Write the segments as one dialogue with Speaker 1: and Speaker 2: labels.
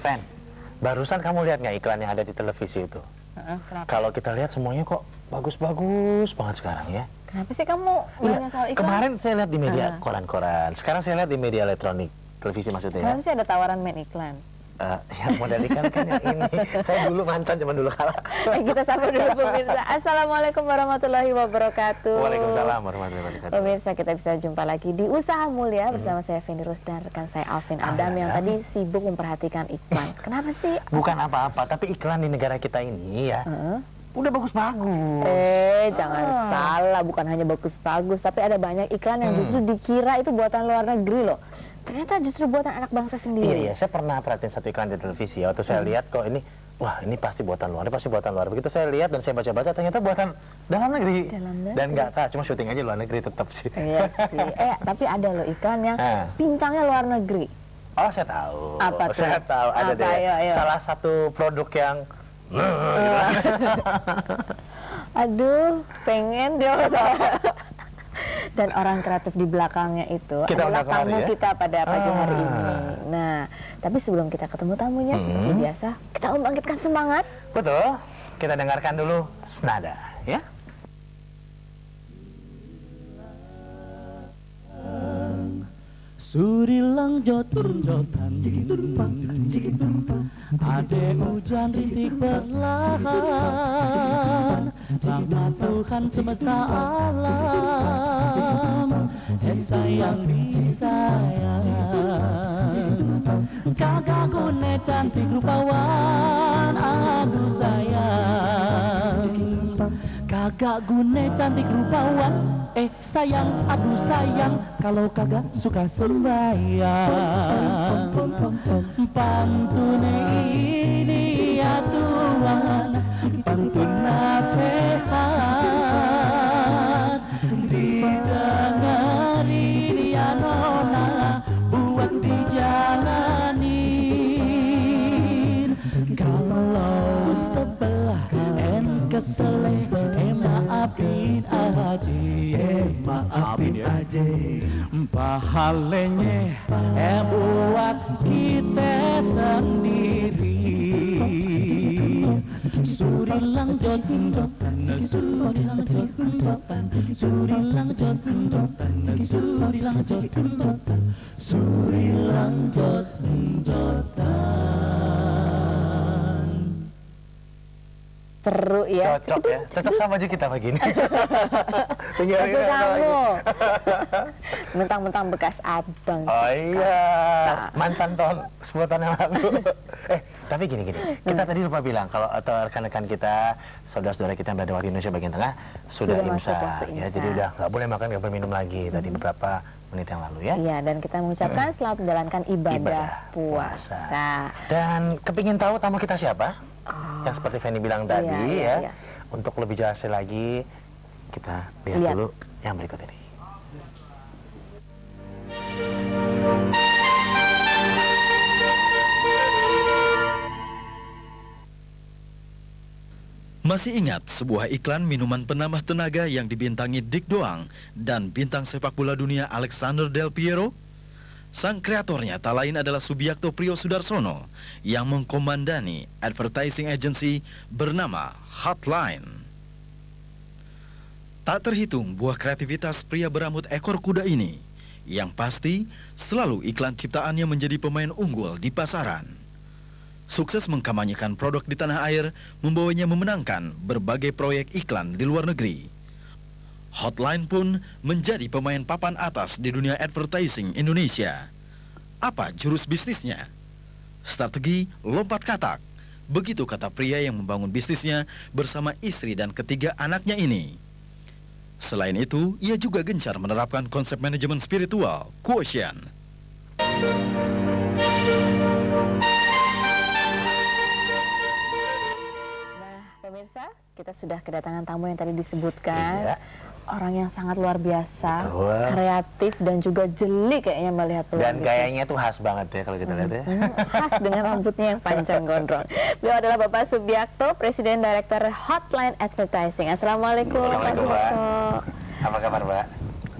Speaker 1: Fen, barusan kamu lihat nggak iklan yang ada di televisi itu?
Speaker 2: Kenapa?
Speaker 1: Kalau kita lihat semuanya kok bagus-bagus banget sekarang ya.
Speaker 2: Kenapa sih kamu nanya soal iklan?
Speaker 1: Kemarin saya lihat di media koran-koran, sekarang saya lihat di media elektronik, televisi maksudnya ya.
Speaker 2: Kenapa sih ada tawaran main iklan?
Speaker 1: Yang model iklan kan yang ini. Saya dulu mantan, zaman dulu kalah.
Speaker 2: Kita sapa dulu pemirsa. Assalamualaikum warahmatullahi wabarakatuh.
Speaker 1: Waalaikumsalam warahmatullahi wabarakatuh.
Speaker 2: Pemirsa, kita bisa jumpa lagi di Usaha Mulia bersama saya Fendi Rus dan rekan saya Alvin Adam yang tadi sibuk memperhatikan iklan. Kenapa sih?
Speaker 1: Bukan apa-apa, tapi iklan di negara kita ini ya udah bagus-bagus.
Speaker 2: Jangan salah, bukan hanya bagus-bagus, tapi ada banyak iklan yang justru dikira itu buatan luar negeri loh. Ternyata justru buatan anak bangsa sendiri.
Speaker 1: Iya, saya pernah perhatiin satu iklan di televisi. Waktu saya lihat kok ini, wah ini pasti buatan luar, ini pasti buatan luar. Begitu saya lihat dan saya baca-baca, ternyata buatan dalam negeri. Dan nggak tahu, cuma syuting aja luar negeri tetap sih.
Speaker 2: Iya sih. Tapi ada loh iklan yang bintangnya luar negeri.
Speaker 1: Oh, saya tahu.
Speaker 2: Apa tuh?
Speaker 1: Saya tahu, ada
Speaker 2: Apa?
Speaker 1: deh.
Speaker 2: Ayo.
Speaker 1: Salah satu produk yang gitu.
Speaker 2: Aduh, pengen dia. Dan orang kreatif di belakangnya itu adalah tamu kita pada pagi hari ini. Nah, tapi sebelum kita ketemu tamunya, seperti biasa, kita membangkitkan semangat.
Speaker 1: Betul. Kita dengarkan dulu senada, ya.
Speaker 3: Surilang jot-jotan, ade hujan rintik perlahan, rahmat Tuhan semesta alam, sayang disayang. Kakak gune cantik rupawan, aduh sayang. Kakak gune cantik rupawan, sayang, aduh sayang. Kalau kagak suka sembahyang, pantun ini ya Tuhan, pantun nasihat, didengarin ya nona, buat dijalanin. Kalau sebelah keseleh, maafin aja, pahalanya buat kita sendiri. Surilang jot-jotan, surilang jot-jotan, surilang jot-jotan, surilang jot-jotan, surilang jot-jotan.
Speaker 2: Seru ya.
Speaker 1: Cocok ya, cocok sama aja kita pagi ini. Tinggal
Speaker 2: ini kamu. Mentang-mentang bekas abang.
Speaker 1: Oh iya, mantan tahun 10 tahun yang lalu. Tapi gini, kita tadi lupa bilang kalau atau rekan-rekan kita, saudara-saudara kita yang berada di Indonesia bagian tengah sudah imsak ya, jadi udah nggak boleh makan, nggak boleh minum lagi tadi beberapa menit yang lalu ya. Iya,
Speaker 2: dan kita mengucapkan selamat menjalankan ibadah puasa.
Speaker 1: Dan kepingin tahu tamu kita siapa? Yang seperti Fendi bilang tadi ya. Untuk lebih jelas lagi, kita lihat dulu yang berikut ini.
Speaker 4: Masih ingat sebuah iklan minuman penambah tenaga yang dibintangi Dick Doang dan bintang sepak bola dunia Alexander Del Piero? Sang kreatornya tak lain adalah Subiakto Priyo Sudarsono yang mengkomandani advertising agency bernama Hotline. Tak terhitung buah kreativitas pria berambut ekor kuda ini, yang pasti selalu iklan ciptaannya menjadi pemain unggul di pasaran. Sukses mengkampanyekan produk di tanah air membawanya memenangkan berbagai proyek iklan di luar negeri. Hotline pun menjadi pemain papan atas di dunia advertising Indonesia. Apa jurus bisnisnya? Strategi lompat katak. Begitu kata pria yang membangun bisnisnya bersama istri dan ketiga anaknya ini. Selain itu, ia juga gencar menerapkan konsep manajemen spiritual, quotient.
Speaker 2: Nah, pemirsa, kita sudah kedatangan tamu yang tadi disebutkan. Orang yang sangat luar biasa, kreatif dan juga jeli kayaknya melihat peluang.
Speaker 1: Dan gayanya tuh khas banget ya kalau kita lihat ya.
Speaker 2: Khas dengan rambutnya yang panjang gondrong. Beliau adalah Bapak Subiakto, Presiden Direktur Hotline Advertising. Assalamualaikum Pak Subiakto.
Speaker 1: Apa kabar Mbak?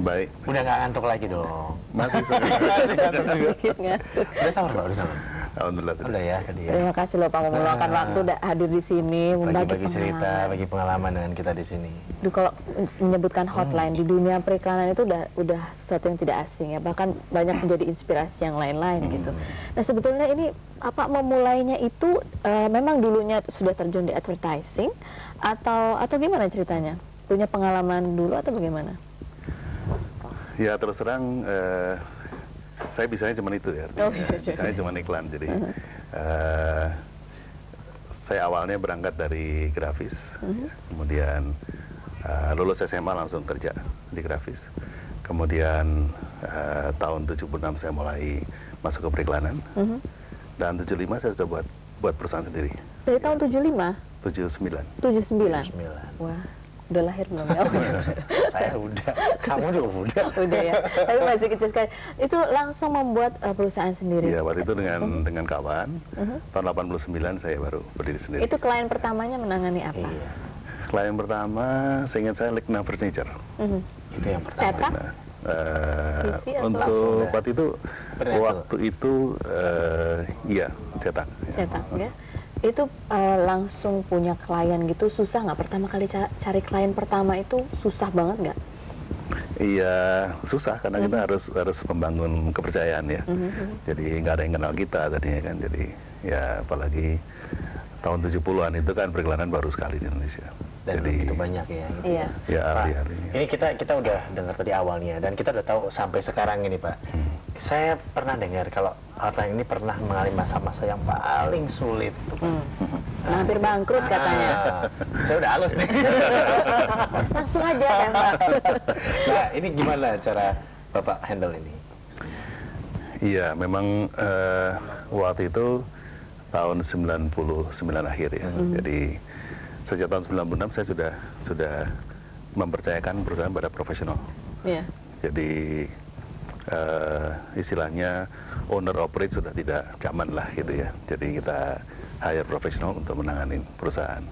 Speaker 5: Baik.
Speaker 1: Udah nggak ngantuk lagi dong?
Speaker 5: Masih
Speaker 2: Sedikit ngantuk.
Speaker 1: Udah sahur Mbak, udah sahur?
Speaker 5: Alhamdulillah sudah.
Speaker 1: Udah ya tadi ya.
Speaker 2: Terima kasih loh Pak meluangkan waktu udah hadir di sini membagi
Speaker 1: Bagi cerita,
Speaker 2: pengalaman.
Speaker 1: bagi pengalaman dengan kita di sini.
Speaker 2: Duh, kalau menyebutkan hotline di dunia periklanan itu udah sesuatu yang tidak asing ya, bahkan banyak menjadi inspirasi yang lain-lain gitu. Nah sebetulnya ini apa memulainya itu memang dulunya sudah terjun di advertising atau gimana ceritanya? Punya pengalaman dulu atau bagaimana?
Speaker 5: Ya terus terang saya bisanya cuma itu ya.
Speaker 2: Oh,
Speaker 5: Bisanya cuma iklan. Jadi saya awalnya berangkat dari grafis, ya. Kemudian lulus SMA langsung kerja di grafis. Kemudian tahun 76 saya mulai masuk ke periklanan. Dan 75 saya sudah buat perusahaan sendiri.
Speaker 2: Dari tahun 75?
Speaker 5: 79.
Speaker 2: 79? Wah, udah lahir belum ya?
Speaker 1: Saya udah, kamu juga udah.
Speaker 2: Udah ya, tapi masih kecil sekali. Itu langsung membuat perusahaan sendiri?
Speaker 5: Iya, waktu itu dengan kawan. Tahun 89 saya baru berdiri sendiri.
Speaker 2: Itu klien pertamanya menangani apa?
Speaker 1: Iya.
Speaker 5: Klien pertama, seingat saya Lekna Furniture.
Speaker 1: Itu yang pertama.
Speaker 2: Cetak? TV atau
Speaker 5: Untuk
Speaker 1: Langsung?
Speaker 5: waktu itu iya cetak.
Speaker 2: Cetak ya. Itu langsung punya klien gitu, susah nggak pertama kali cari klien pertama itu susah banget nggak?
Speaker 5: Iya susah karena kita harus membangun kepercayaan ya. Jadi nggak ada yang kenal kita tadinya kan. Jadi ya apalagi tahun 70-an itu kan periklanan baru sekali di Indonesia.
Speaker 1: Dan
Speaker 5: jadi
Speaker 1: itu banyak ya. Gitu.
Speaker 2: Iya.
Speaker 5: ya
Speaker 1: Pak,
Speaker 5: ahli-ahlinya.
Speaker 1: ini kita udah dengar tadi awalnya dan kita udah tahu sampai sekarang ini Pak. Saya pernah dengar kalau hotline ini pernah mengalami masa-masa yang paling sulit tuh, Pak.
Speaker 2: Nah, hampir bangkrut katanya.
Speaker 1: Saya udah halus nih.
Speaker 2: Langsung aja tembak.
Speaker 1: Nah ini gimana cara Bapak handle ini?
Speaker 5: Iya memang waktu itu tahun 99 akhir ya. Jadi sejak tahun 96 saya sudah mempercayakan perusahaan pada profesional.
Speaker 2: Iya.
Speaker 5: Jadi istilahnya owner operate sudah tidak zaman lah gitu ya. Jadi kita hire profesional untuk menangani perusahaan.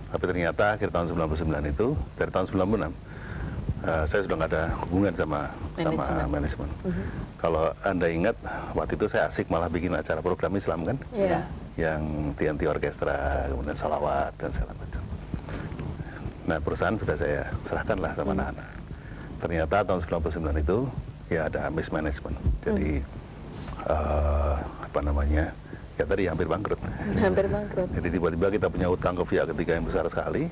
Speaker 5: Tapi ternyata akhir tahun 99 itu, dari tahun 96 saya sudah nggak ada hubungan sama manajemen. Kalau Anda ingat waktu itu saya asik malah bikin acara program Islam kan,
Speaker 2: Iya.
Speaker 5: yang TNT Orkestra, kemudian salawat dan segala macam. Nah perusahaan sudah saya serahkan lah sama anak-anak. Ternyata tahun 99 itu ya ada mismanagement. Jadi apa namanya? Ya tadi hampir bangkrut.
Speaker 2: Hampir bangkrut.
Speaker 5: Jadi tiba-tiba kita punya utang ke pihak ketiga yang besar sekali,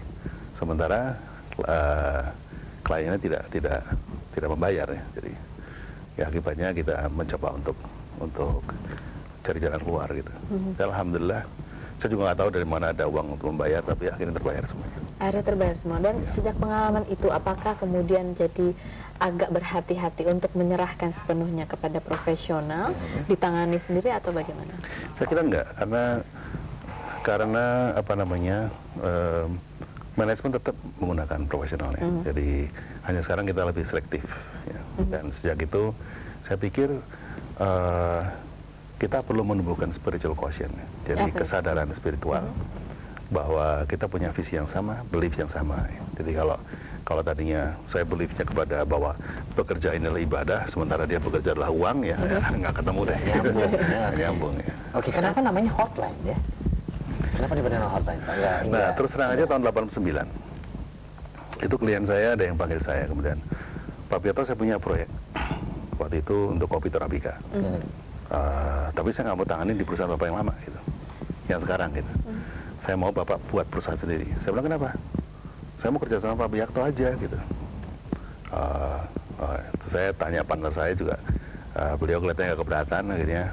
Speaker 5: sementara kliennya tidak membayar ya. Jadi ya akibatnya kita mencoba untuk cari jalan keluar gitu. Dan alhamdulillah saya juga nggak tahu dari mana ada uang untuk membayar, tapi akhirnya terbayar semuanya.
Speaker 2: Akhirnya terbayar semua. Dan sejak pengalaman itu, apakah kemudian jadi agak berhati-hati untuk menyerahkan sepenuhnya kepada profesional, ditangani sendiri atau bagaimana?
Speaker 5: Saya kira enggak, karena apa namanya, manajemen tetap menggunakan profesional ya. Jadi hanya sekarang kita lebih selektif ya. Dan sejak itu saya pikir kita perlu menumbuhkan spiritual quotient ya. Jadi kesadaran spiritual bahwa kita punya visi yang sama, belief yang sama ya. Jadi kalau tadinya saya beliefnya kepada bahwa bekerja ini adalah ibadah, sementara dia bekerja adalah uang ya, nggak ketemu deh. Nyambung ya.
Speaker 1: Oke, kenapa namanya hotline ya? Kenapa diberikan hotline Pak? Ya,
Speaker 5: Nah, terus terang aja tahun 89 itu klien saya ada yang panggil saya kemudian, Pak Piotr saya punya proyek waktu itu untuk kopi Torabika. Tapi saya nggak mau tanganin di perusahaan Bapak yang lama gitu, yang sekarang gitu. Saya mau Bapak buat perusahaan sendiri. Saya bilang kenapa? Saya mau kerja sama Pak Biakto aja gitu. Terus saya tanya partner saya juga, beliau kelihatannya nggak keberatan akhirnya.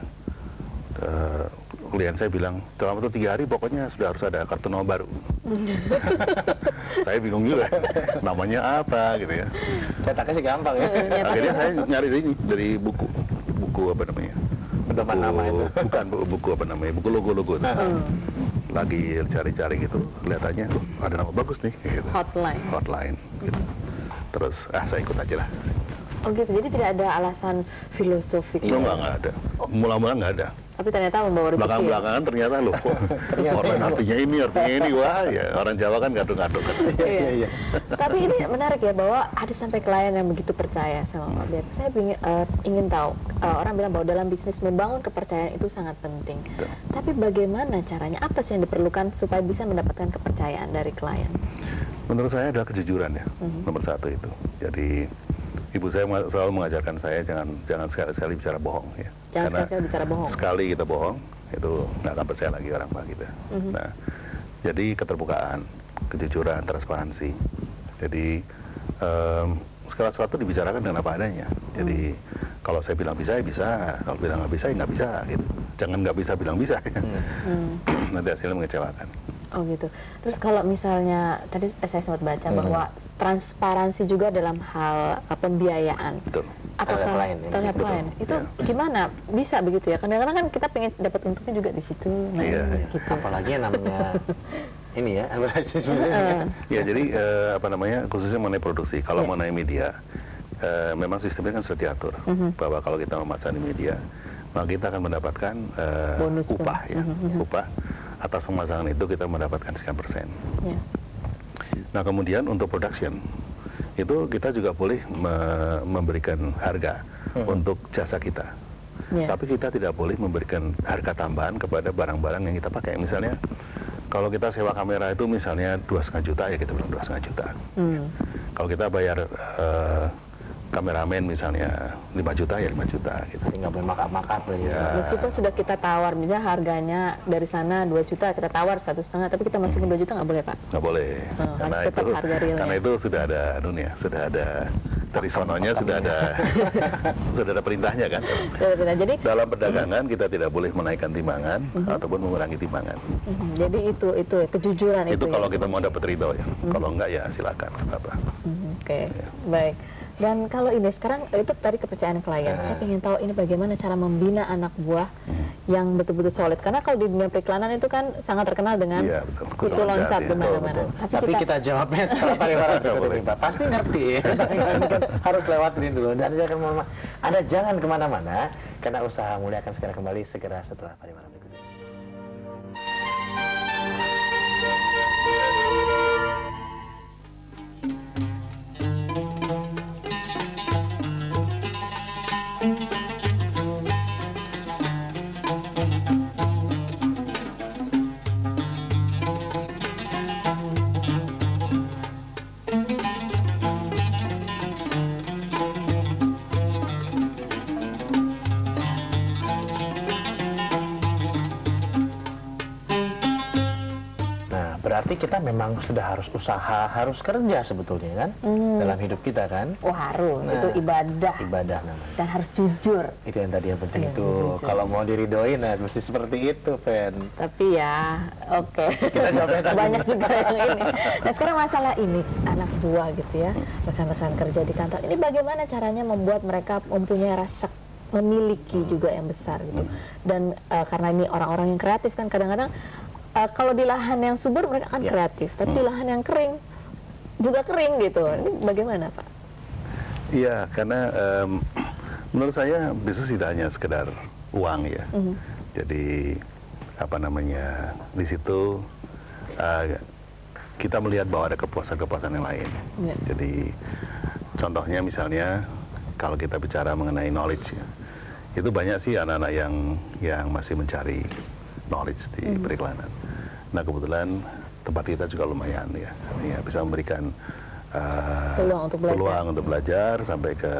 Speaker 5: Klien saya bilang, dalam waktu 3 hari pokoknya sudah harus ada kartu nama baru. Saya bingung juga, namanya apa gitu ya.
Speaker 1: Cetaknya sih gampang ya.
Speaker 5: Akhirnya saya nyari dari buku apa namanya?
Speaker 1: Pedoman nama itu.
Speaker 5: Bukan buku apa namanya? Buku logo-logo itu. Lagi cari-cari gitu, kelihatannya ada nama bagus nih. Gitu.
Speaker 2: Hotline.
Speaker 5: Hotline. Gitu. Terus saya ikut aja lah.
Speaker 2: Oh gitu, jadi tidak ada alasan filosofik.
Speaker 5: Nggak ada. Mula-mula nggak ada.
Speaker 2: Tapi ternyata membawa rezeki.
Speaker 5: Belakang-belakangan ternyata loh, kok orang artinya ini, wah ya orang Jawa kan gaduk-gaduk kan.
Speaker 2: Iya. Tapi ini menarik ya, bahwa ada sampai klien yang begitu percaya sama Pak Beto. Saya ingin tahu, orang bilang bahwa dalam bisnis membangun kepercayaan itu sangat penting.
Speaker 5: Betul.
Speaker 2: Tapi bagaimana caranya? Apa sih yang diperlukan supaya bisa mendapatkan kepercayaan dari klien?
Speaker 5: Menurut saya adalah kejujuran ya, nomor satu itu. Jadi ibu saya selalu mengajarkan saya jangan sekali-sekali bicara bohong ya.
Speaker 2: Jangan sekali-sekali bicara bohong.
Speaker 5: Sekali kita bohong, itu nggak akan percaya lagi orang Pak kita. Nah, jadi keterbukaan, kejujuran, transparansi. Jadi segala sesuatu dibicarakan dengan apa adanya. Jadi kalau saya bilang bisa, ya bisa. Kalau bilang nggak bisa, ya nggak bisa. Gitu. Jangan nggak bisa bilang bisa. Ya. Nanti hasilnya mengecewakan.
Speaker 2: Oh gitu. Terus kalau misalnya tadi saya sempat baca bahwa transparansi juga dalam hal pembiayaan.
Speaker 5: Betul.
Speaker 2: Apakah terhadap klien itu gimana? Bisa begitu ya? Kadang-kadang kan kita pengen dapat untungnya juga di situ. Nah,
Speaker 1: gitu. Apalagi yang namanya ini ya,
Speaker 5: ya jadi apa namanya, khususnya mengenai produksi. Kalau mengenai media, memang sistemnya kan sudah diatur bahwa kalau kita memasang di media, maka kita akan mendapatkan upah ya, upah atas pemasangan itu kita mendapatkan sekian persen. Nah kemudian untuk production itu kita juga boleh memberikan harga untuk jasa kita. Tapi kita tidak boleh memberikan harga tambahan kepada barang-barang yang kita pakai. Misalnya kalau kita sewa kamera itu misalnya 2,5 juta, ya kita bilang 2,5 juta. Kalau kita bayar kameramen misalnya 5 juta, ya 5 juta gitu.
Speaker 1: Nggak boleh makap-makap
Speaker 2: ya. Meskipun sudah kita tawar, misalnya harganya dari sana 2 juta, kita tawar 1,5, tapi kita masukin 2 juta nggak boleh Pak?
Speaker 5: Nggak boleh. Karena itu sudah ada dunia, sudah ada dari sononya, sudah ada perintahnya kan.
Speaker 2: Jadi
Speaker 5: dalam perdagangan kita tidak boleh menaikkan timbangan ataupun mengurangi timbangan.
Speaker 2: Jadi itu kejujuran
Speaker 5: itu kalau kita mau dapat ridho ya. Kalau enggak ya silakan, apa.
Speaker 2: Oke. Baik. Dan kalau ini sekarang itu tadi kepercayaan klien. Saya ingin tahu ini bagaimana cara membina anak buah yang betul-betul solid. Karena kalau di dunia periklanan itu kan sangat terkenal dengan kutu loncat di mana-mana.
Speaker 1: Tapi kita jawabnya sekarang Pak. Pasti ngerti. Harus lewatin dulu. Dan Anda jangan kemana-mana, karena Usaha Mulia akan segera kembali segera setelah pariwara berikut ini. Berarti kita memang sudah harus usaha, harus kerja sebetulnya kan, dalam hidup kita kan.
Speaker 2: Oh harus, itu ibadah.
Speaker 1: Ibadah namanya.
Speaker 2: Dan harus jujur.
Speaker 1: Itu yang tadi yang penting itu. Kalau mau diridoin, mesti seperti itu, Fen.
Speaker 2: Tapi ya, oke.
Speaker 1: Kita jawabnya tadi.
Speaker 2: Banyak juga yang ini. Nah sekarang masalah ini, anak buah gitu ya, rekan-rekan kerja di kantor. Ini bagaimana caranya membuat mereka mempunyai rasa memiliki juga yang besar gitu. Dan karena ini orang-orang yang kreatif kan kadang-kadang kalau di lahan yang subur mereka kan kreatif, tapi di lahan yang kering juga kering gitu. Ini bagaimana Pak?
Speaker 5: Iya, karena menurut saya bisnis tidak hanya sekedar uang ya. Jadi apa namanya, di situ kita melihat bahwa ada kepuasan-kepuasan yang lain. Jadi contohnya misalnya kalau kita bicara mengenai knowledge ya, itu banyak sih anak-anak yang masih mencari knowledge di periklanan. Nah kebetulan tempat kita juga lumayan ya bisa memberikan peluang untuk belajar sampai ke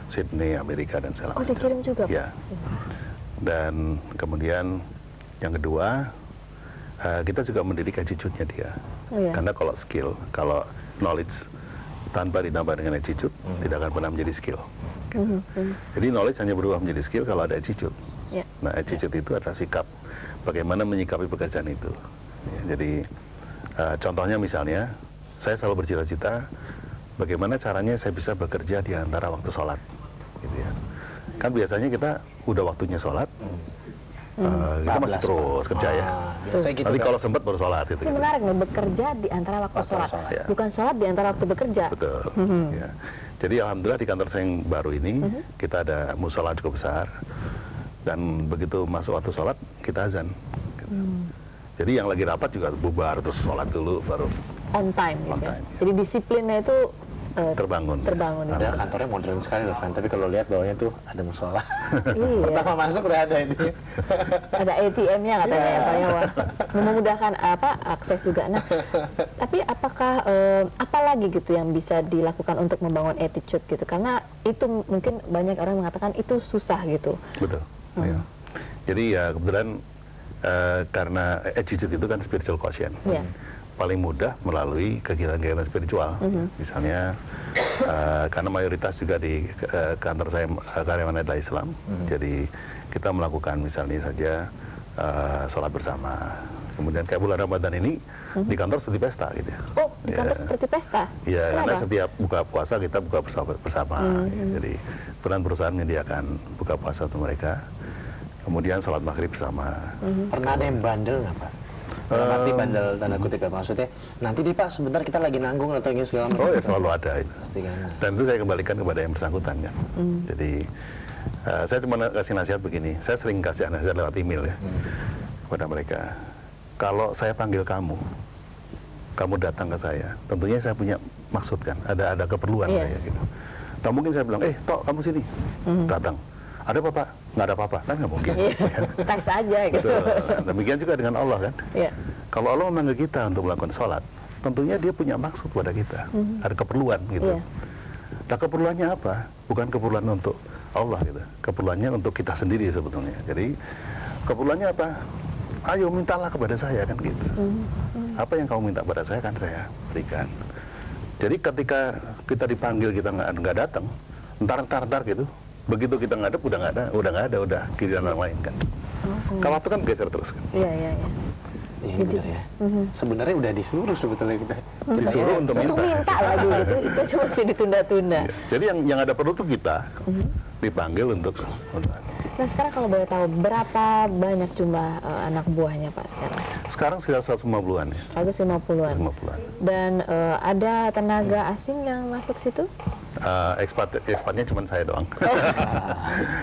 Speaker 5: Sydney, Amerika dan segala macam.
Speaker 2: Oh dikirim juga?
Speaker 5: Ya. Dan kemudian yang kedua kita juga mendidik attitude-nya dia. Karena kalau skill, kalau knowledge tanpa ditambah dengan attitude tidak akan pernah menjadi skill. Jadi knowledge hanya berubah menjadi skill kalau ada attitude. Nah attitude itu adalah sikap bagaimana menyikapi pekerjaan itu. Jadi contohnya misalnya saya selalu bercita-cita bagaimana caranya saya bisa bekerja di antara waktu sholat gitu ya. Kan biasanya kita udah waktunya sholat kita masih terus kerja ya.
Speaker 1: Gitu
Speaker 5: tapi kalau sempat baru sholat gitu.
Speaker 2: Ini menarik nih, bekerja di antara waktu sholat. Bukan sholat di antara waktu bekerja.
Speaker 5: Betul. Ya. Jadi alhamdulillah di kantor saya yang baru ini kita ada musola cukup besar, dan begitu masuk waktu sholat kita azan. Gitu. Jadi yang lagi rapat juga bubar terus sholat dulu baru
Speaker 2: on time.
Speaker 5: On
Speaker 2: gitu
Speaker 5: time.
Speaker 2: Ya. Jadi disiplinnya itu
Speaker 5: terbangun.
Speaker 2: Terbangun.
Speaker 1: Padahal kantornya modern sekali loh, Van. Tapi kalau lihat bawahnya tuh ada musola.
Speaker 2: Iya.
Speaker 1: Pertama masuk udah ada ini.
Speaker 2: Ada ATM-nya katanya ya Pak ya, wah. Memudahkan akses juga. Nah, tapi apakah apa lagi gitu yang bisa dilakukan untuk membangun attitude gitu? Karena itu mungkin banyak orang mengatakan itu susah gitu.
Speaker 5: Betul. Ya. Jadi ya kebetulan karena attitude itu kan spiritual quotient.
Speaker 2: Yeah.
Speaker 5: Paling mudah melalui kegiatan-kegiatan spiritual. Misalnya karena mayoritas juga di kantor saya karyawan adalah Islam, jadi kita melakukan misalnya saja sholat bersama. Kemudian kayak bulan Ramadan ini di kantor seperti pesta gitu ya.
Speaker 2: Oh, di kantor seperti pesta?
Speaker 5: Iya,
Speaker 2: Kenapa?
Speaker 5: karena setiap buka puasa kita buka bersama. Jadi perusahaan perusahaan menyediakan buka puasa untuk mereka. Kemudian sholat maghrib bersama.
Speaker 1: Pernah ada yang bandel nggak, Pak? Nanti bandel tanda kutip ya, maksudnya nanti nih Pak sebentar kita lagi nanggung atau ini segala macam.
Speaker 5: Oh ya selalu ada itu.
Speaker 1: Pasti kan.
Speaker 5: Dan itu saya kembalikan kepada yang bersangkutan kan. Jadi saya cuma kasih nasihat begini. Saya sering kasih nasihat lewat email ya kepada mereka. Kalau saya panggil kamu datang ke saya. Tentunya saya punya maksud kan. Ada keperluan saya gitu. Tak mungkin saya bilang, Tok kamu sini, datang. Ada apa Pak? Nggak ada apa-apa, kan nggak mungkin.
Speaker 2: Tes aja gitu.
Speaker 5: Betul. Demikian juga dengan Allah kan.
Speaker 2: Iya.
Speaker 5: Kalau Allah memanggil kita untuk melakukan sholat, tentunya dia punya maksud pada kita. Ada keperluan gitu.
Speaker 2: Iya.
Speaker 5: Nah keperluannya apa? Bukan keperluan untuk Allah gitu. Keperluannya untuk kita sendiri sebetulnya. Jadi keperluannya apa? Ayo mintalah kepada saya kan gitu. Apa yang kamu minta pada saya kan saya berikan. Jadi ketika kita dipanggil kita nggak datang, entar gitu. Begitu kita ngadep udah nggak ada giliran orang lain kan. Kalau itu kan geser terus kan.
Speaker 2: Iya.
Speaker 1: Iya benar ya. Sebenarnya udah disuruh sebetulnya kita.
Speaker 5: Disuruh untuk minta.
Speaker 2: Lagi gitu, itu cuma masih ditunda-tunda.
Speaker 5: Ya. Jadi yang ada perlu tuh kita dipanggil untuk.
Speaker 2: Nah sekarang kalau boleh tahu berapa banyak jumlah anak buahnya Pak sekarang?
Speaker 5: Sekarang sekitar 150-an ya.
Speaker 2: 150-an.
Speaker 5: 150-an.
Speaker 2: Dan ada tenaga asing yang masuk situ?
Speaker 5: Ekspatnya cuma saya doang.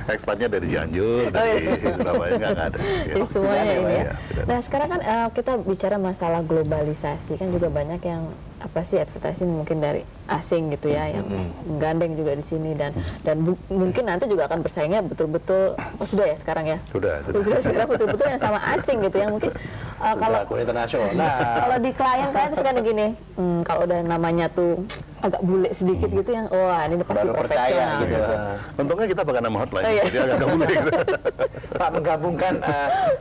Speaker 5: Ekspatnya dari Cianjur, dari Surabaya nggak ada.
Speaker 2: Jadi semuanya ini ya.
Speaker 5: Ya,
Speaker 2: nah sekarang kan kita bicara masalah globalisasi, kan juga banyak yang advertising mungkin dari asing gitu ya, yang gandeng juga di sini dan mungkin nanti juga akan bersaingnya betul-betul sudah ya sekarang ya. Sudah sekarang betul-betul yang sama asing gitu ya mungkin. Kalau
Speaker 1: internasional.
Speaker 2: Kalau di klien terus kan gini, kalau udah namanya tuh agak bule sedikit gitu yang wah ini pasti
Speaker 1: baru percaya gitu.
Speaker 5: Untungnya kita pakai nama hotline,
Speaker 2: iya.
Speaker 5: jadi agak bule gitu.
Speaker 1: Pak, menggabungkan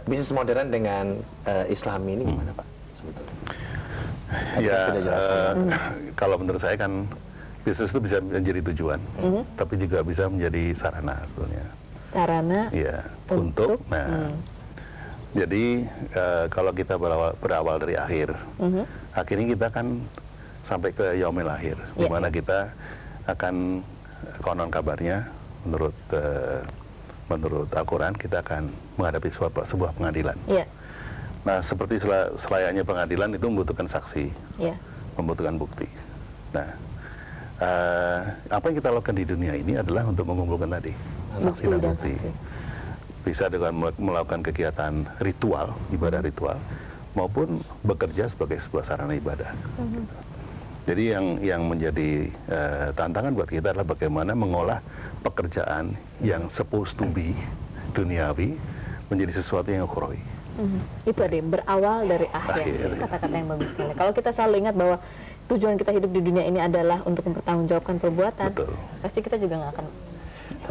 Speaker 1: bisnis modern dengan Islam ini gimana Pak?
Speaker 5: Ya, kalau menurut saya kan bisnis itu bisa menjadi tujuan, tapi juga bisa menjadi sarana sebetulnya.
Speaker 2: Sarana?
Speaker 5: Iya, untuk. Jadi kalau kita berawal dari akhir, akhirnya kita kan sampai ke yaumil akhir, di mana kita akan konon kabarnya menurut Al-Quran kita akan menghadapi sebuah pengadilan.
Speaker 2: Yeah.
Speaker 5: Nah, seperti selayaknya pengadilan itu membutuhkan saksi, membutuhkan bukti. Nah, apa yang kita lakukan di dunia ini adalah untuk mengumpulkan tadi saksi dan bukti. Bisa dengan melakukan kegiatan ritual, ibadah ritual, maupun bekerja sebagai sebuah sarana ibadah. Jadi yang menjadi tantangan buat kita adalah bagaimana mengolah pekerjaan yang supposed to be duniawi menjadi sesuatu yang ukhrawi.
Speaker 2: Itu tadi berawal dari akhir. Kata-kata yang bagus sekali. Kalau kita selalu ingat bahwa tujuan kita hidup di dunia ini adalah untuk mempertanggungjawabkan perbuatan, pasti kita juga nggak akan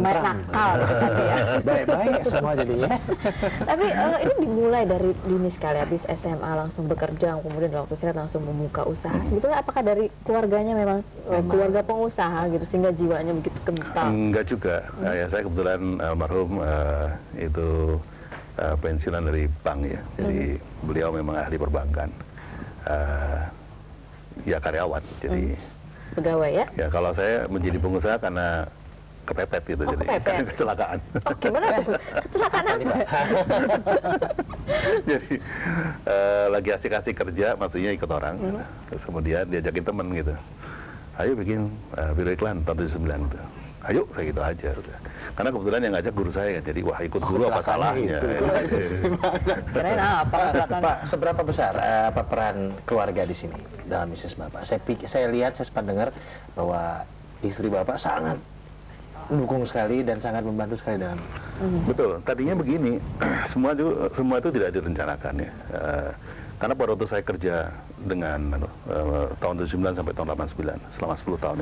Speaker 2: nakal.
Speaker 1: Baik-baik semua jadinya.
Speaker 2: Tapi ini dimulai dari dini sekali, habis SMA langsung bekerja, kemudian waktu istirahat langsung membuka usaha. Sebetulnya apakah dari keluarganya memang keluarga pengusaha gitu sehingga jiwanya begitu kental?
Speaker 5: Enggak juga. Ya, saya kebetulan almarhum itu pensiunan dari bank ya, jadi beliau memang ahli perbankan, ya karyawan, jadi
Speaker 2: pegawai ya.
Speaker 5: Ya kalau saya menjadi pengusaha karena kepepet gitu, jadi
Speaker 2: kepepet.
Speaker 5: Kecelakaan.
Speaker 2: Oh gimana tuh? Kecelakaan apa?
Speaker 5: Jadi lagi asik-asik kerja, maksudnya ikut orang, terus kemudian diajakin temen gitu, ayo bikin video iklan tahun 79 gitu. Ayo, saya gitu aja. Udah. Karena kebetulan yang ngajak guru saya kan, jadi wah ikut guru apa salahnya?
Speaker 2: Keren apa?
Speaker 1: Pak, seberapa besar peran keluarga di sini dalam bisnis Bapak? Saya lihat, saya sempat dengar bahwa istri Bapak sangat mendukung sekali dan sangat membantu sekali dalam.
Speaker 5: Betul. Tadinya begini, semua itu tidak direncanakan ya. Karena pada waktu saya kerja dengan tahun 79 sampai tahun 89, selama 10 tahun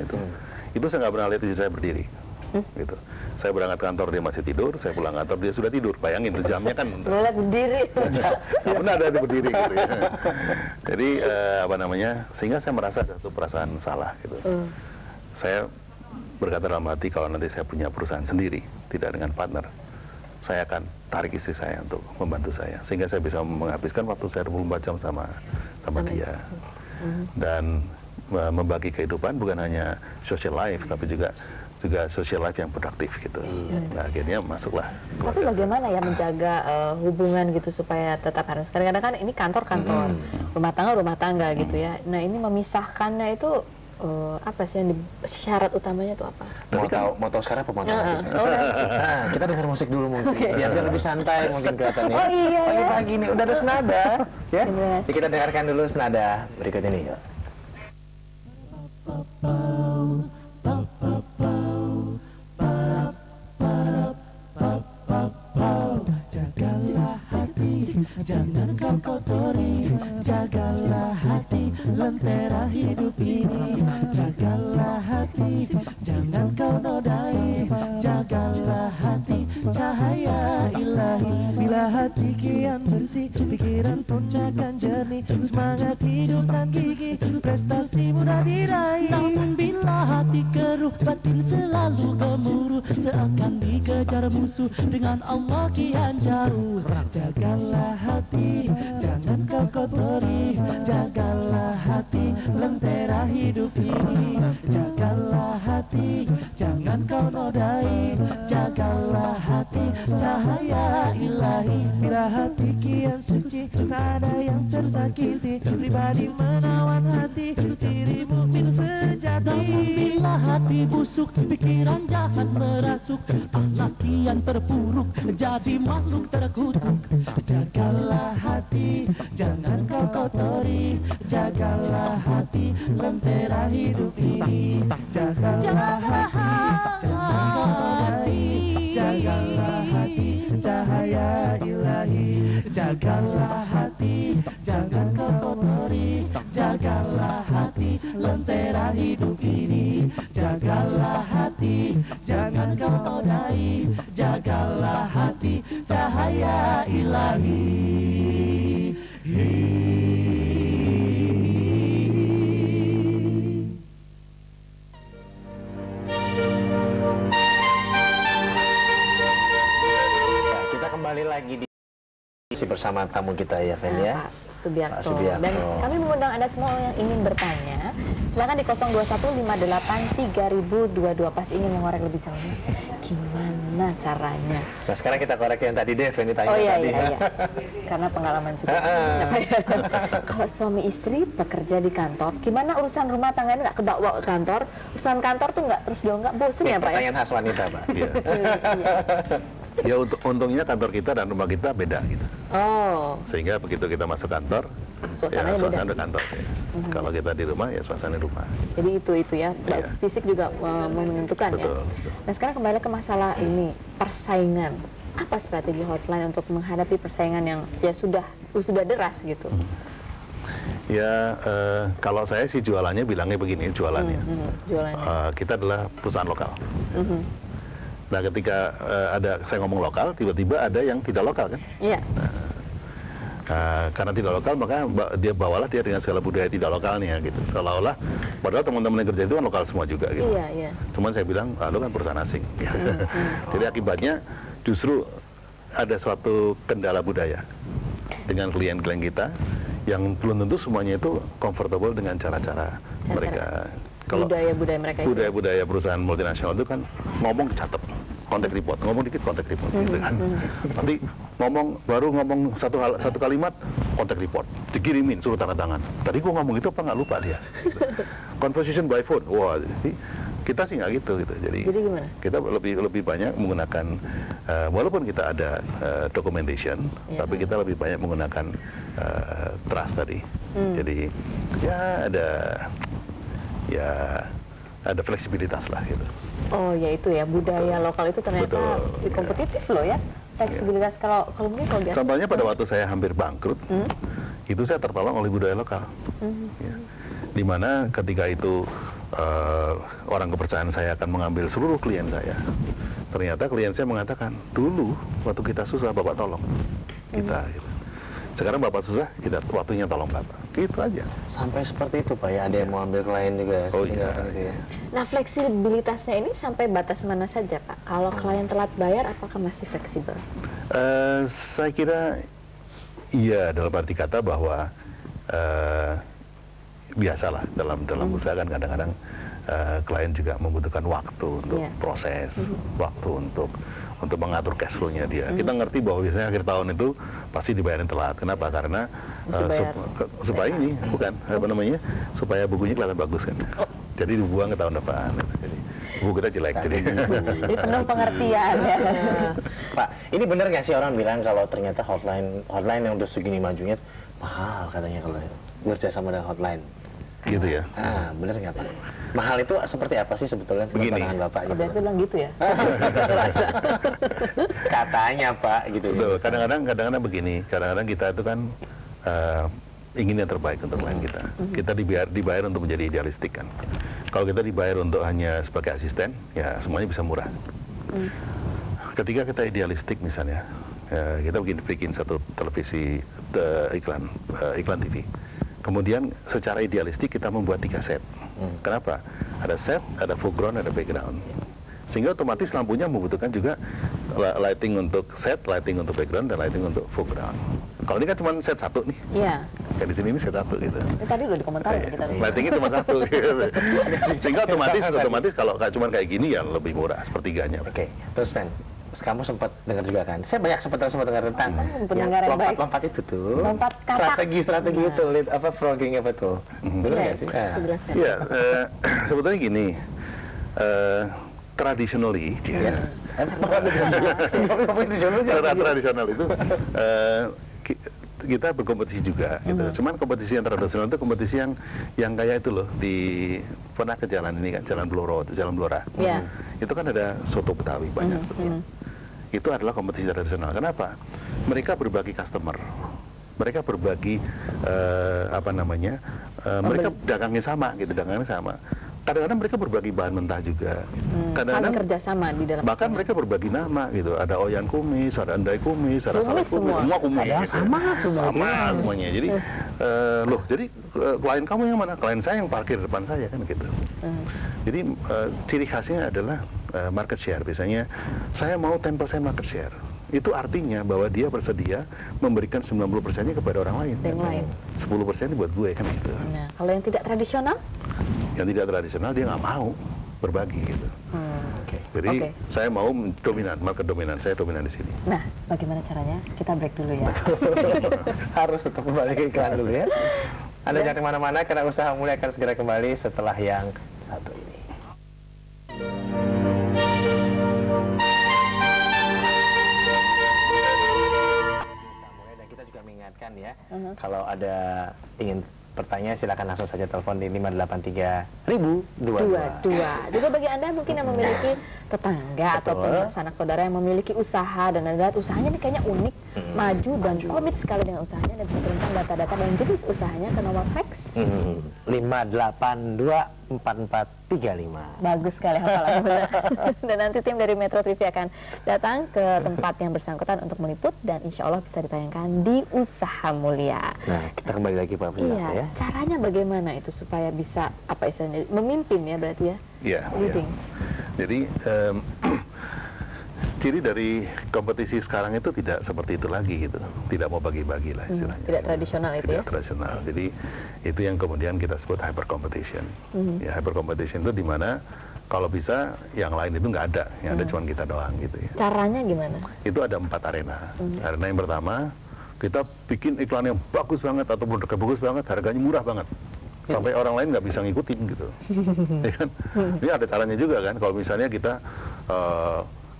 Speaker 5: itu saya nggak pernah lihat istri saya berdiri. Gitu. Saya berangkat kantor dia masih tidur, saya pulang kantor dia sudah tidur. Bayangin jamnya kan.
Speaker 2: Boleh berdiri.
Speaker 5: Nggak pernah ada berdiri gitu ya. Jadi apa namanya? Sehingga saya merasa ada satu perasaan salah gitu. Saya berkata dalam hati kalau nanti saya punya perusahaan sendiri, tidak dengan partner, saya akan tarik istri saya untuk membantu saya, sehingga saya bisa menghabiskan waktu saya 24 jam sama dia. Dan membagi kehidupan bukan hanya social life, tapi juga social life yang produktif gitu. Nah, akhirnya masuklah.
Speaker 2: Tapi bagaimana ya menjaga hubungan gitu supaya tetap harus, kadang-kadang kan ini kantor-kantor, rumah tangga gitu ya. Nah, ini memisahkannya itu apa sih yang syarat utamanya itu apa?
Speaker 1: Mau tahu sekarang apa mau tahu? Nah, kita dengar musik dulu mungkin, biar lebih santai mungkin kelihatannya.
Speaker 2: Oh iya.
Speaker 1: Pagi-pagi nih udah ada senada, ya. Jadi kita dengarkan dulu senada berikut ini.
Speaker 3: Jagalah hati, jangan kau kotori. Jagalah hati, lentera hidup ini. Jagalah hati, jangan kau nodai. Jagalah hati, cahaya ilahi. Bila hati kian bersih, pikiran pun akan jernih. Semangat hidup dan gigih, prestasi mudah diraih. Namun bila hati keruh, batin selalu gemuruh. Seakan dikejar musuh, dengan Allah kian jauh. Jagalah hati, jangan kau kotori. Jagalah hati, lentera hidup ini. Jagalah hati, jangan kau nodai. Jagalah hati, cahaya ilahi. Bila hati kian suci, tak ada yang tersakiti. Pribadi menawan hati, ciri mukmin sejati. Namun bila hati busuk, pikiran jahat merasuk. Akhlak kian terpuruk, jadi makhluk terkutuk. Jagalah hati, jangan kau kotori. Jagalah hati, lentera hidup ini. Jagalah hati, jangan kau nodai. Jagalah hati, cahaya ilahi. Jagalah hati, jangan kau kotori. Jagalah hati, lentera hidup ini. Jagalah hati, jangan kau nodai. Jagalah hati, cahaya ilahi.
Speaker 1: Kita kembali lagi di bersama tamu kita ya, Fen ya.
Speaker 2: Pak Subiakto.
Speaker 1: Pak Subiakto.
Speaker 2: Dan kami mengundang Anda semua yang ingin bertanya, silakan di 021583022 pas ingin mengorek lebih jauh. Gimana caranya?
Speaker 1: Nah, sekarang kita korek yang tadi deh, Fen ditanya
Speaker 2: Iya.
Speaker 1: tadi.
Speaker 2: Karena pengalaman juga. Kalau suami istri bekerja di kantor, gimana urusan rumah tangga nggak kebawa ke kantor? Urusan kantor tuh nggak terus dong, nggak bosen ya Pak ya?
Speaker 1: Pertanyaan khas wanita, Pak.
Speaker 5: Iya. Ya untungnya kantor kita dan rumah kita beda gitu.
Speaker 2: Oh.
Speaker 5: Sehingga begitu kita masuk kantor,
Speaker 2: Suasananya
Speaker 5: ya suasana
Speaker 2: beda.
Speaker 5: kantor. Ya. Kalau kita di rumah ya suasana rumah.
Speaker 2: Jadi itu ya,
Speaker 5: Iya.
Speaker 2: fisik juga menentukan
Speaker 5: Betul,
Speaker 2: ya.
Speaker 5: betul.
Speaker 2: Nah sekarang kembali ke masalah ini, persaingan. Apa strategi hotline untuk menghadapi persaingan yang ya sudah deras gitu?
Speaker 5: Ya kalau saya sih jualannya bilangnya begini, jualannya.
Speaker 2: Jualannya.
Speaker 5: Kita adalah perusahaan lokal. Nah ketika saya ngomong lokal, tiba-tiba ada yang tidak lokal kan?
Speaker 2: Iya.
Speaker 5: Karena tidak lokal maka dia bawalah dia dengan segala budaya tidak lokalnya gitu. Seolah-olah padahal teman-teman yang kerja itu kan lokal semua juga gitu.
Speaker 2: Iya.
Speaker 5: Cuman saya bilang, lu kan perusahaan asing. Jadi akibatnya justru ada suatu kendala budaya dengan klien-klien kita yang belum tentu semuanya itu comfortable dengan cara-cara mereka. Kalau
Speaker 2: Budaya-budaya mereka itu.
Speaker 5: budaya-budaya perusahaan multinasional itu kan ngomong dicatat, kontak report, ngomong dikit kontak report, gitu kan. Nanti baru ngomong satu kalimat, kontak report, dikirimin suruh tanda tangan. Tadi gua ngomong itu apa nggak, lupa dia. Conversation by phone, wah, jadi kita sih nggak gitu. Jadi
Speaker 2: gimana?
Speaker 5: kita lebih banyak menggunakan, walaupun kita ada documentation, tapi kita lebih banyak menggunakan trust tadi. Jadi ya ada fleksibilitas lah gitu.
Speaker 2: Oh ya itu ya, budaya lokal itu ternyata kompetitif loh ya. Fleksibilitas kalau mungkin kalau biasa.
Speaker 5: Contohnya pada waktu saya hampir bangkrut, itu saya tertolong oleh budaya lokal. Ya. Dimana ketika itu orang kepercayaan saya akan mengambil seluruh klien saya. Ternyata klien saya mengatakan, dulu waktu kita susah Bapak tolong kita. Gitu. Sekarang Bapak susah, kita waktunya tolong Bapak. Gitu aja.
Speaker 1: Sampai seperti itu Pak ya, ada yang mau ambil klien juga.
Speaker 5: Oh iya.
Speaker 2: Nah fleksibilitasnya ini sampai batas mana saja Pak? Kalau klien telat bayar, apakah masih fleksibel?
Speaker 5: Saya kira iya, dalam arti kata bahwa biasalah dalam usaha kan kadang-kadang klien juga membutuhkan waktu untuk proses, waktu untuk mengatur cash flow-nya dia. Kita ngerti bahwa biasanya akhir tahun itu pasti dibayarin telat. Kenapa? Karena supaya ini supaya bukunya kelihatan bagus kan. Jadi dibuang ke tahun depan. Jadi buku kita jelek. Jadi
Speaker 2: penuh pengertian ya.
Speaker 1: Pak, ini benar nggak sih orang bilang kalau ternyata hotline yang udah segini majunya mahal katanya kalau bekerja sama dengan hotline?
Speaker 5: Gitu ya.
Speaker 1: Bener nggak Pak? Mahal itu seperti apa sih sebetulnya?
Speaker 5: Begini.
Speaker 2: Bapak gitu. Bilang gitu ya.
Speaker 1: Katanya Pak gitu.
Speaker 5: Betul. Kadang-kadang begini. Kadang-kadang kita itu kan ingin yang terbaik untuk klien kita. Kita dibayar untuk menjadi idealistik kan. Kalau kita dibayar untuk hanya sebagai asisten, ya semuanya bisa murah. Ketika kita idealistik misalnya, kita bikin satu televisi iklan TV. Kemudian secara idealistik kita membuat 3 set. Kenapa? Ada set, ada foreground, ada background. Sehingga otomatis lampunya membutuhkan juga lighting untuk set, lighting untuk background, dan lighting untuk foreground. Kalau ini kan cuma set 1 nih.
Speaker 2: Iya.
Speaker 5: Kayak di sini ini set 1 gitu.
Speaker 2: Tadi udah dikomentarin kita.
Speaker 5: Lightingnya cuma 1 gitu. Sehingga otomatis kalau cuma kayak gini ya lebih murah, sepertiganya.
Speaker 1: Oke, terus Fen, kamu sempat dengar juga kan? Saya banyak sempat dengar tentang
Speaker 2: pendengar yang baik.
Speaker 1: Lompat itu tuh.
Speaker 2: Lompat kata.
Speaker 1: Strategi itu, frogging apa tuh? Benar nggak sih?
Speaker 5: Iya, sebetulnya gini, traditionally, secara tradisional itu kita berkompetisi juga. Gitu. Cuman kompetisi yang tradisional itu kompetisi yang kayak itu loh, pernah ke jalan ini kan, Jalan Blora. Itu kan ada soto Betawi banyak. Itu adalah kompetisi tradisional. Kenapa? Mereka berbagi customer, mereka berbagi mereka dagangnya sama gitu, Kadang-kadang mereka berbagi bahan mentah juga. Kadang-kadang
Speaker 2: kerjasama di dalam.
Speaker 5: Bahkan mereka berbagi nama gitu. Ada Oyan Kumis, ada Andai Kumis, ada Saleh Kumis, semua kumis.
Speaker 1: Ada gitu. sama
Speaker 5: semuanya. Jadi jadi klien kamu yang mana? Klien saya yang parkir depan saya kan gitu. Jadi ciri khasnya adalah market share. Biasanya saya mau 10% market share. Itu artinya bahwa dia bersedia memberikan 90%-nya kepada orang lain. 10%-nya buat gue kan gitu.
Speaker 2: Nah, kalau yang tidak tradisional?
Speaker 5: Yang tidak tradisional dia nggak mau berbagi gitu. Jadi saya mau market dominan, saya dominan di sini.
Speaker 2: Nah, bagaimana caranya? Kita break dulu ya.
Speaker 1: Harus tetap kembali ke iklan dulu ya. Anda jangan kemana-mana karena Usaha Mulia akan segera kembali setelah yang satu ini. Dan kita juga mengingatkan ya, kalau ada ingin pertanyaan silakan langsung saja telepon di 583.022.
Speaker 2: Juga bagi Anda mungkin yang memiliki tetangga atau sanak saudara yang memiliki usaha dan anda lihat usahanya ini kayaknya unik, maju dan komit sekali dengan usahanya, dan bisa kirimkan data-data dan jenis usahanya ke nomor fax
Speaker 1: 5824435.
Speaker 2: Bagus sekali hafalannya. Dan nanti tim dari Metro TV akan datang ke tempat yang bersangkutan untuk meliput dan insya Allah bisa ditayangkan di Usaha Mulia.
Speaker 1: Nah, kita kembali lagi Pak Priscilla ya.
Speaker 2: Caranya bagaimana itu supaya bisa apa istilahnya memimpin ya berarti ya?
Speaker 5: Iya.
Speaker 2: Leading.
Speaker 5: Jadi ciri dari kompetisi sekarang itu tidak seperti itu lagi gitu, tidak mau bagi-bagi lah istilahnya.
Speaker 2: Tidak tradisional itu
Speaker 5: tidak
Speaker 2: ya?
Speaker 5: Tradisional. Jadi itu yang kemudian kita sebut hyper competition. Ya, hyper competition itu di mana Kalau bisa yang lain itu nggak ada, yang ada cuma kita doang gitu ya.
Speaker 2: Caranya gimana?
Speaker 5: Itu ada 4 arena. Arena yang pertama, kita bikin iklan yang bagus banget atau produknya bagus banget, harganya murah banget. Sampai orang lain nggak bisa ngikutin gitu. Ya kan? Ini ada caranya juga kan, kalau misalnya kita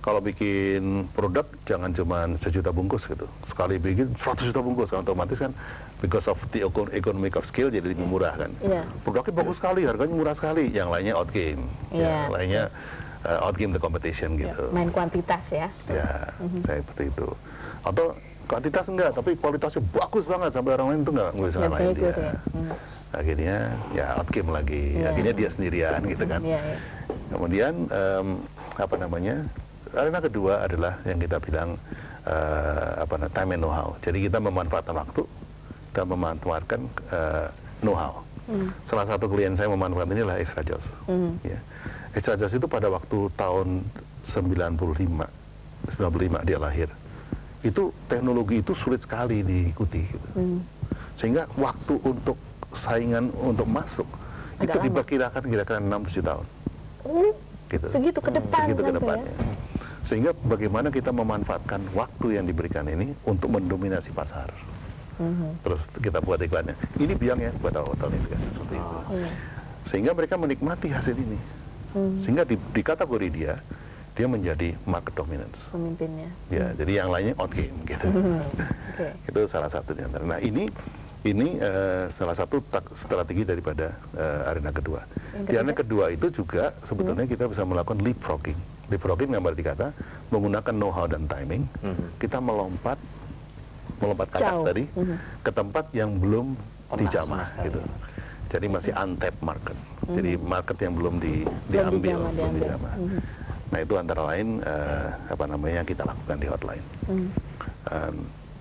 Speaker 5: kalau bikin produk jangan cuma 1 juta bungkus gitu. Sekali bikin 100 juta bungkus, otomatis kan because of the economic of scale jadi lebih murah kan. Produknya bagus sekali, harganya murah sekali, yang lainnya out game. Yang lainnya out game the competition gitu.
Speaker 2: Main kuantitas ya.
Speaker 5: Ya, saya seperti itu. Atau kuantitas enggak, tapi kualitasnya bagus banget sampai orang lain tuh nggak bisa ngalahin dia.
Speaker 2: Ya.
Speaker 5: Akhirnya ya out game lagi, akhirnya dia sendirian gitu kan. Kemudian apa namanya, arena kedua adalah yang kita bilang time and know-how. Jadi kita memanfaatkan waktu dan memanfaatkan know-how. Salah satu klien saya memanfaatkan inilah Extra Joss. Ya. Extra Joss itu pada waktu tahun 95 dia lahir. Itu teknologi itu sulit sekali diikuti. Gitu. Sehingga waktu untuk saingan untuk masuk itu diperkirakan kira-kira 6-7 tahun. Gitu.
Speaker 2: Segitu ke depan
Speaker 5: segitu ke
Speaker 2: sampai
Speaker 5: depannya. Sehingga bagaimana kita memanfaatkan waktu yang diberikan ini untuk mendominasi pasar. Terus kita buat iklannya. Ini biangnya buat hotel ini kan seperti itu. Sehingga mereka menikmati hasil ini. Sehingga di kategori dia menjadi market dominance.
Speaker 2: Pemimpinnya.
Speaker 5: Ya, jadi yang lainnya out game gitu. Itu salah satu di antara. Nah, ini salah satu strategi daripada arena kedua. Di arena kedua itu juga sebetulnya kita bisa melakukan leapfrogging. Leapfrogging yang berarti kata menggunakan know-how dan timing, kita melompat kayak tadi ke tempat yang belum dijamah gitu. Jadi masih untapped market. Jadi market yang belum diambil, belum dijamah. Nah, itu antara lain yang kita lakukan di hotline.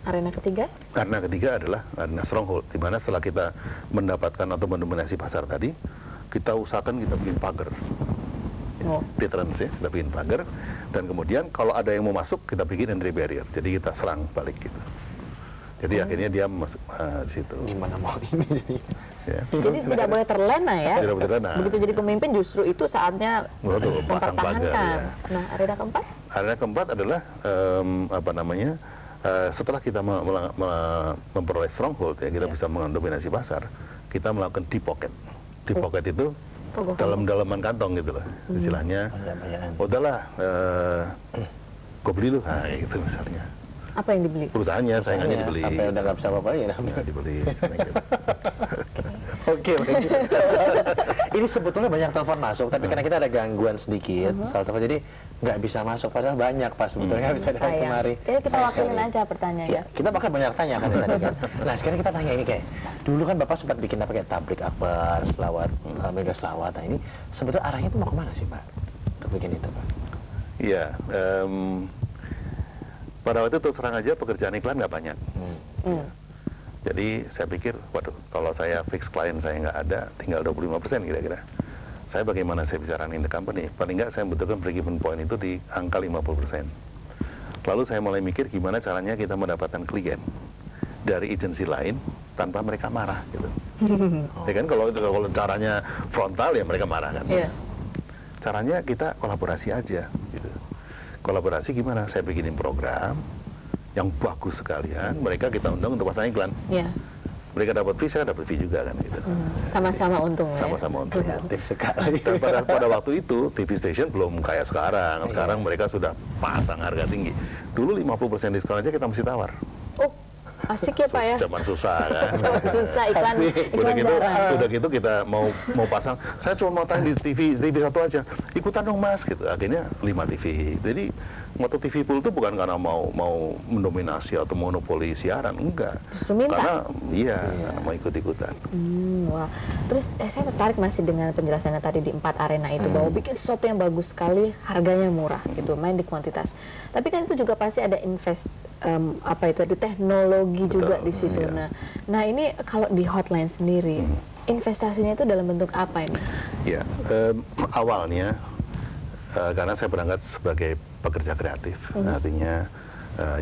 Speaker 2: Arena ketiga?
Speaker 5: Arena ketiga adalah arena stronghold, di mana setelah kita mendapatkan atau mendominasi pasar tadi, kita usahakan kita bikin pagar. Deterrence ya, kita bikin pagar, dan kemudian kalau ada yang mau masuk, kita bikin entry barrier. Jadi kita serang balik gitu. Jadi akhirnya dia masuk di situ.
Speaker 1: Gimana mau ini?
Speaker 2: Ya. Jadi tidak boleh terlena ya.
Speaker 5: Tidak boleh terlena.
Speaker 2: Begitu jadi pemimpin justru itu saatnya mempertahankan.
Speaker 5: Ya.
Speaker 2: Nah, arena keempat?
Speaker 5: Arena keempat adalah setelah kita memperoleh stronghold ya, kita bisa mendominasi pasar, kita melakukan deep pocket. Deep pocket itu dalam-dalaman kantong gitu loh. Istilahnya, udahlah, gue beli lu, nah gitu misalnya.
Speaker 2: Apa yang dibeli?
Speaker 5: Perusahaannya, saingannya dibeli.
Speaker 1: Sampai udah nggak bisa apa-apa ya.
Speaker 5: Dibeli.
Speaker 1: Oke. Ini sebetulnya banyak telepon masuk, tapi karena kita ada gangguan sedikit soal telepon, jadi nggak bisa masuk. Padahal banyak Pak sebetulnya nggak bisa datang kemari.
Speaker 2: Jadi kita wakilin aja pertanyaannya.
Speaker 1: Ya, kita bakal banyak tanya kan tadi kan. Nah sekarang kita tanya ini kayak, dulu kan Bapak sempat bikin apa kayak tablik akbar, selawat, mega selawat. Nah ini sebetulnya arahnya itu mau kemana sih Pak? Untuk bikin itu Pak?
Speaker 5: Iya. Pada waktu itu terang aja pekerjaan iklan nggak banyak. Jadi saya pikir, waduh, kalau saya fix klien saya nggak ada, tinggal 25% kira-kira. Saya bagaimana saya bisa running the company? Paling nggak saya membutuhkan break-even point itu di angka 50%. Lalu saya mulai mikir gimana caranya kita mendapatkan klien dari agensi lain tanpa mereka marah gitu. Ya kan kalau caranya frontal ya mereka marah kan. Caranya kita kolaborasi aja gitu. Kolaborasi gimana? Saya bikinin program yang bagus sekalian, mereka kita undang untuk pasang iklan. Mereka dapat fee, saya dapat fee juga kan gitu.
Speaker 2: Sama-sama untung ya.
Speaker 5: Sama-sama untung.
Speaker 1: sekali.
Speaker 5: Dan pada waktu itu TV station belum kayak sekarang. Sekarang mereka sudah pasang harga tinggi. Dulu 50% diskon aja kita mesti tawar.
Speaker 2: Oh, asik ya Pak ya.
Speaker 5: Zaman susah kan.
Speaker 2: Susah iklan
Speaker 5: udah gitu kita mau pasang. Saya cuma mau tayang di TV satu aja. Ikutan dong Mas gitu. Akhirnya 5 TV. Jadi moto TV pool itu bukan karena mau mendominasi atau monopoli siaran, enggak.
Speaker 2: Justru minta.
Speaker 5: Karena karena mau ikut-ikutan.
Speaker 2: Wah. Terus saya tertarik masih dengan penjelasannya tadi di 4 arena itu bahwa bikin sesuatu yang bagus sekali, harganya murah gitu, main di kuantitas. Tapi kan itu juga pasti ada di teknologi juga di situ. Nah ini kalau di hotline sendiri, investasinya itu dalam bentuk apa ini?
Speaker 5: Ya, awalnya karena saya berangkat sebagai pekerja kreatif, artinya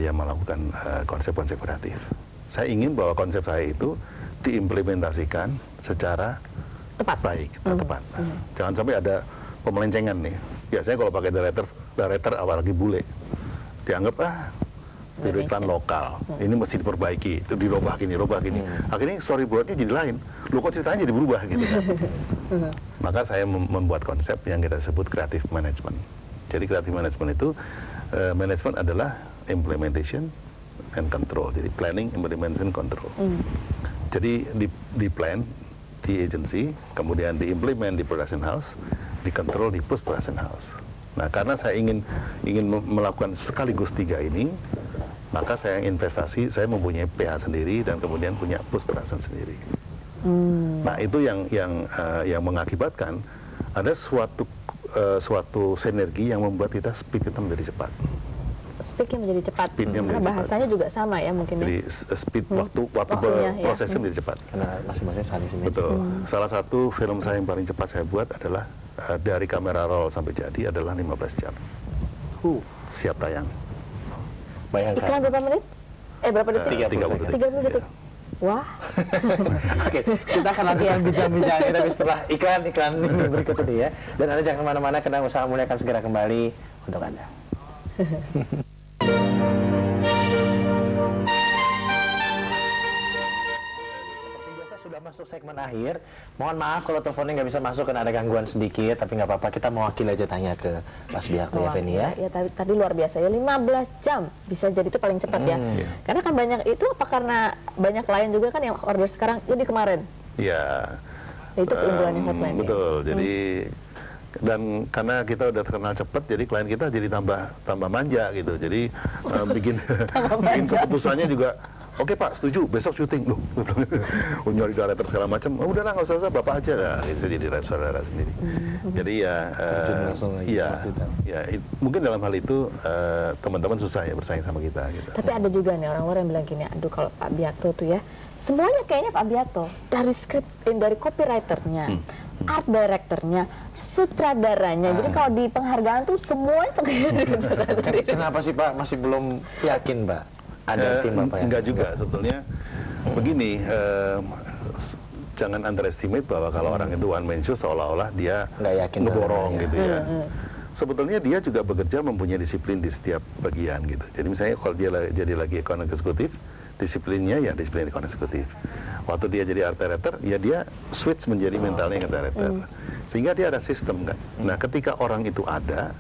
Speaker 5: yang melakukan konsep-konsep kreatif. Saya ingin bahwa konsep saya itu diimplementasikan secara baik, tepat. Jangan sampai ada pemelencengan nih. Biasanya kalau pakai director apalagi bule, dianggap video iklan lokal. Ini mesti diperbaiki, itu dirubah gini. Akhirnya storyboardnya jadi lain. Loh kok ceritanya jadi berubah gitu kan. Maka saya membuat konsep yang kita sebut creative management. Jadi creative management itu, management adalah implementation and control. Jadi planning, implementation, control. Jadi di plan, di agency, kemudian di implement di production house, di control di post production house. Nah, karena saya ingin melakukan sekaligus 3 ini, maka saya investasi, saya mempunyai PH sendiri dan kemudian punya post production sendiri. Nah, itu yang mengakibatkan ada suatu sinergi yang membuat speed kita menjadi cepat.
Speaker 2: Speednya menjadi cepat.
Speaker 5: Karena
Speaker 2: bahasanya juga sama ya mungkin.
Speaker 5: Jadi speed waktu prosesnya menjadi cepat.
Speaker 1: Karena masing-masing saling sinergi.
Speaker 5: Betul. Salah satu film saya yang paling cepat saya buat adalah dari kamera roll sampai jadi adalah 15 jam. Siap tayang.
Speaker 1: Bayangkan.
Speaker 2: Iklan berapa menit? Berapa detik?
Speaker 5: 30 detik.
Speaker 2: 30 detik. Wah.
Speaker 1: Oke, kita akan lanjutkan bincang-bincang tapi setelah iklan ini berikut ini ya. Dan Anda jangan kemana-mana karena Usaha Mulia akan segera kembali untuk Anda. Sudah masuk segmen akhir. Mohon maaf kalau teleponnya nggak bisa masuk karena ada gangguan sedikit, tapi nggak apa-apa, kita mewakili aja tanya ke Mas Biakto ya, Feni ya.
Speaker 2: Ya tadi luar biasa ya, 15 jam bisa jadi itu paling cepat ya. Karena kan banyak itu apa karena banyak klien juga kan yang order sekarang jadi kemarin.
Speaker 5: Iya.
Speaker 2: Itu keunggulannya Hotline.
Speaker 5: Betul. Jadi dan karena kita udah terkenal cepat, jadi klien kita jadi tambah manja gitu. Jadi bikin keputusannya juga. Oke Pak, setuju, besok syuting. Loh, nyari director segala macam. Oh, udahlah, nggak usah, Bapak aja lah. Itu jadi saudara sendiri. Jadi mungkin dalam hal itu teman-teman susah ya bersaing sama kita. Gitu.
Speaker 2: Tapi ada juga nih orang-orang yang bilang gini, aduh kalau Pak Biakto tuh ya, semuanya kayaknya Pak Biakto. Dari skrip, dari copywriternya, art directornya, sutradaranya. Jadi kalau di penghargaan tuh semuanya tuh kayaknya.
Speaker 1: Kenapa sih Pak masih belum yakin Pak? Ada tim Bapak ya?
Speaker 5: Enggak juga, sebetulnya begini, jangan underestimate bahwa kalau orang itu one man show seolah-olah dia ngeborong gitu ya. Sebetulnya dia juga bekerja mempunyai disiplin di setiap bagian gitu. Jadi misalnya kalau dia jadi lagi account eksekutif, disiplinnya ya disiplin account eksekutif. Waktu dia jadi art director, ya dia switch menjadi mentalnya art director. Sehingga dia ada sistem kan. Nah ketika orang itu ada,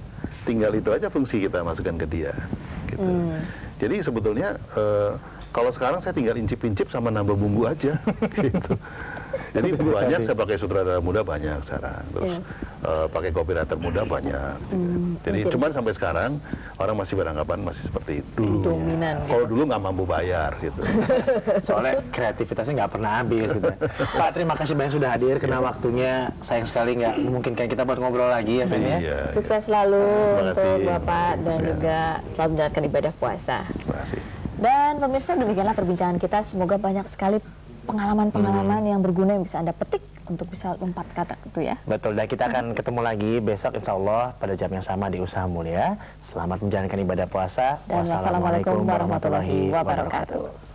Speaker 5: tinggal itu aja fungsi kita masukkan ke dia gitu. Jadi sebetulnya kalau sekarang saya tinggal incip-incip sama nambah bumbu aja gitu. Jadi banyak saya pakai sutradara muda banyak sekarang, terus pakai copywriter muda banyak. Jadi cuman sampai sekarang orang masih beranggapan masih seperti dulu.
Speaker 2: Dominan.
Speaker 5: Kalau dulu nggak mampu bayar gitu.
Speaker 1: Soalnya kreativitasnya nggak pernah habis gitu. Pak, terima kasih banyak sudah hadir karena waktunya sayang sekali nggak memungkinkan kita buat ngobrol lagi ya Fen ya.
Speaker 2: Sukses selalu untuk Bapak dan juga selalu menjalankan ibadah puasa.
Speaker 5: Terima kasih.
Speaker 2: Dan pemirsa, demikianlah perbincangan kita. Semoga banyak sekali pengalaman-pengalaman yang berguna yang bisa Anda petik untuk bisa lompat kata itu ya.
Speaker 1: Betul, dan kita akan ketemu lagi besok insya Allah pada jam yang sama di Usaha Mulia. Selamat menjalankan ibadah puasa.
Speaker 2: Dan wassalamualaikum warahmatullahi wabarakatuh.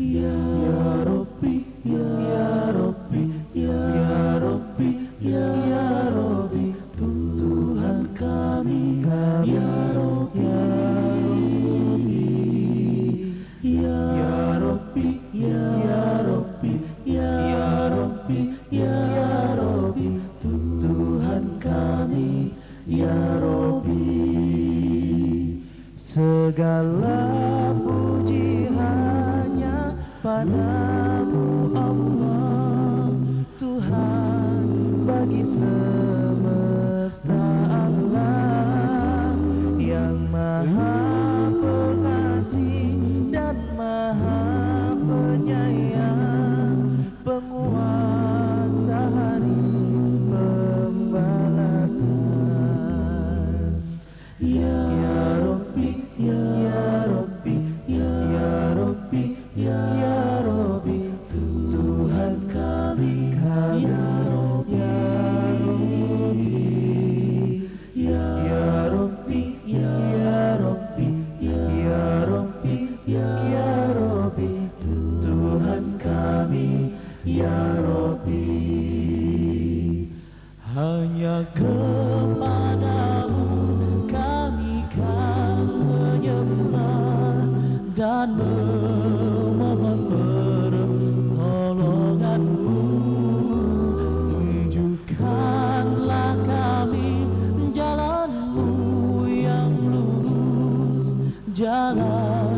Speaker 3: Ya Rabbi, ya Rabbi. ya Rabbi. Hanya kepadamu kami kan menyembah dan memohon pertolonganmu. Tunjukkanlah kami jalanmu yang lurus, jalan